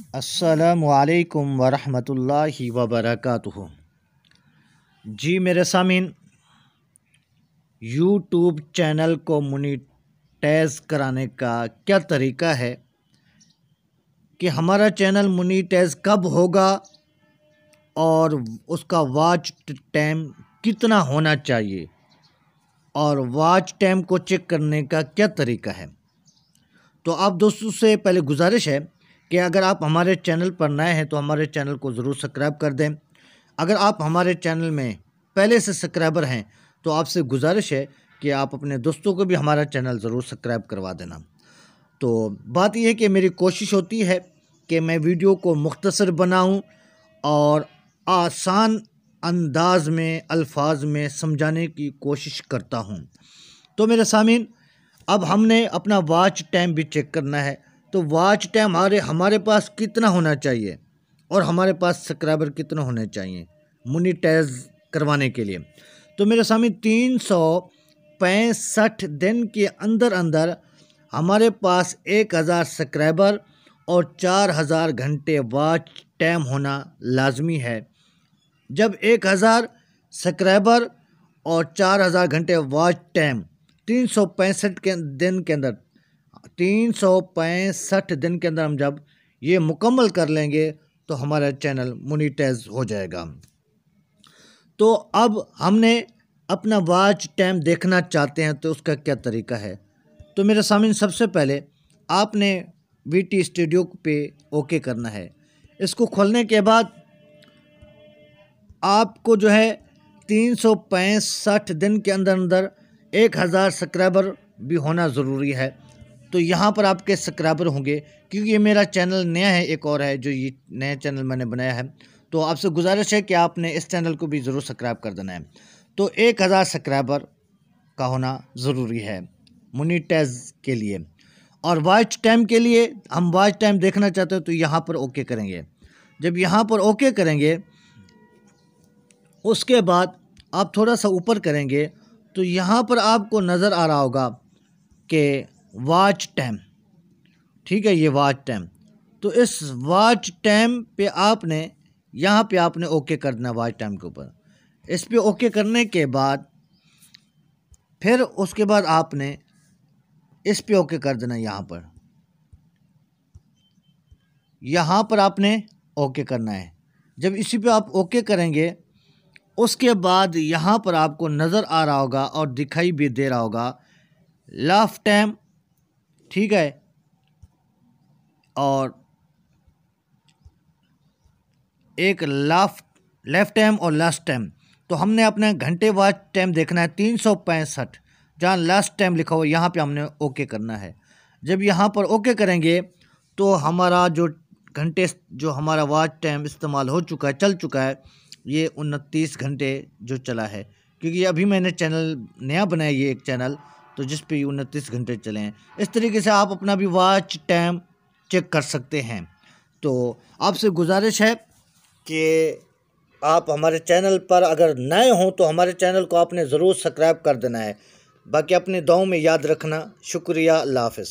अस्सलामुअलैकुम वरहमतुल्लाहि वबरकातुहू। जी मेरे सामीन, यूट्यूब चैनल को मोनेटाइज कराने का क्या तरीका है कि हमारा चैनल मोनेटाइज कब होगा और उसका वॉच टाइम कितना होना चाहिए और वॉच टाइम को चेक करने का क्या तरीका है। तो आप दोस्तों से पहले गुजारिश है कि अगर आप हमारे चैनल पर नए हैं तो हमारे चैनल को ज़रूर सब्सक्राइब कर दें। अगर आप हमारे चैनल में पहले से सब्सक्राइबर हैं तो आपसे गुजारिश है कि आप अपने दोस्तों को भी हमारा चैनल ज़रूर सब्सक्राइब करवा देना। तो बात यह है कि मेरी कोशिश होती है कि मैं वीडियो को मुख्तसर बनाऊं और आसान अंदाज में अल्फाज में समझाने की कोशिश करता हूं। तो मेरे सामीन, अब हमने अपना वॉच टाइम भी चेक करना है। तो वॉच टाइम हमारे पास कितना होना चाहिए और हमारे पास सब्सक्राइबर कितना होने चाहिए मोनेटाइज करवाने के लिए। तो मेरे सामने 365 दिन के अंदर अंदर हमारे पास 1000 सब्सक्राइबर और 4000 घंटे वॉच टाइम होना लाजमी है। जब 1000 सब्सक्राइबर और 4000 घंटे वॉच टाइम 365 दिन के अंदर 365 दिन के अंदर हम जब ये मुकम्मल कर लेंगे तो हमारा चैनल मोनेटाइज हो जाएगा। तो अब हमने अपना वॉच टाइम देखना चाहते हैं तो उसका क्या तरीका है। तो मेरे सामने सबसे पहले आपने वीटी स्टूडियो पे ओके करना है। इसको खोलने के बाद आपको जो है 365 दिन के अंदर अंदर 1000 सब्सक्राइबर भी होना ज़रूरी है। तो यहाँ पर आपके सब्सक्राइबर होंगे, क्योंकि ये मेरा चैनल नया है, एक और है जो ये नया चैनल मैंने बनाया है। तो आपसे गुजारिश है कि आपने इस चैनल को भी ज़रूर सब्सक्राइब कर देना है। तो 1000 सब्सक्राइबर का होना ज़रूरी है मोनेटाइज के लिए। और वॉच टाइम के लिए हम वॉच टाइम देखना चाहते हो तो यहाँ पर ओके करेंगे। जब यहाँ पर ओके करेंगे उसके बाद आप थोड़ा सा ऊपर करेंगे तो यहाँ पर आपको नज़र आ रहा होगा कि वॉच टाइम, ठीक है, ये वॉच टाइम। तो इस वॉच टाइम पे आपने यहाँ पे आपने ओके करना वॉच टाइम के ऊपर। इस पे ओके करने के बाद फिर उसके बाद आपने इस पे ओके कर देना। यहाँ पर आपने ओके करना है। जब इसी पे आप ओके करेंगे उसके बाद यहाँ पर आपको नज़र आ रहा होगा और दिखाई भी दे रहा होगा लास्ट टाइम, ठीक है, और एक लेफ्ट टाइम और लास्ट टाइम। तो हमने अपने घंटे वॉच टाइम देखना है 365, जहाँ लास्ट टाइम लिखा हुआ यहाँ पे हमने ओके करना है। जब यहाँ पर ओके करेंगे तो हमारा जो घंटे जो हमारा वॉच टाइम इस्तेमाल हो चुका है, चल चुका है, ये 29 घंटे जो चला है, क्योंकि अभी मैंने चैनल नया बनाया ये एक चैनल, तो जिस पे 29 घंटे चले हैं। इस तरीके से आप अपना भी वॉच टाइम चेक कर सकते हैं। तो आपसे गुजारिश है कि आप हमारे चैनल पर अगर नए हों तो हमारे चैनल को आपने ज़रूर सब्सक्राइब कर देना है। बाकी अपने दुआओं में याद रखना। शुक्रिया, अल्लाह हाफ़िज़।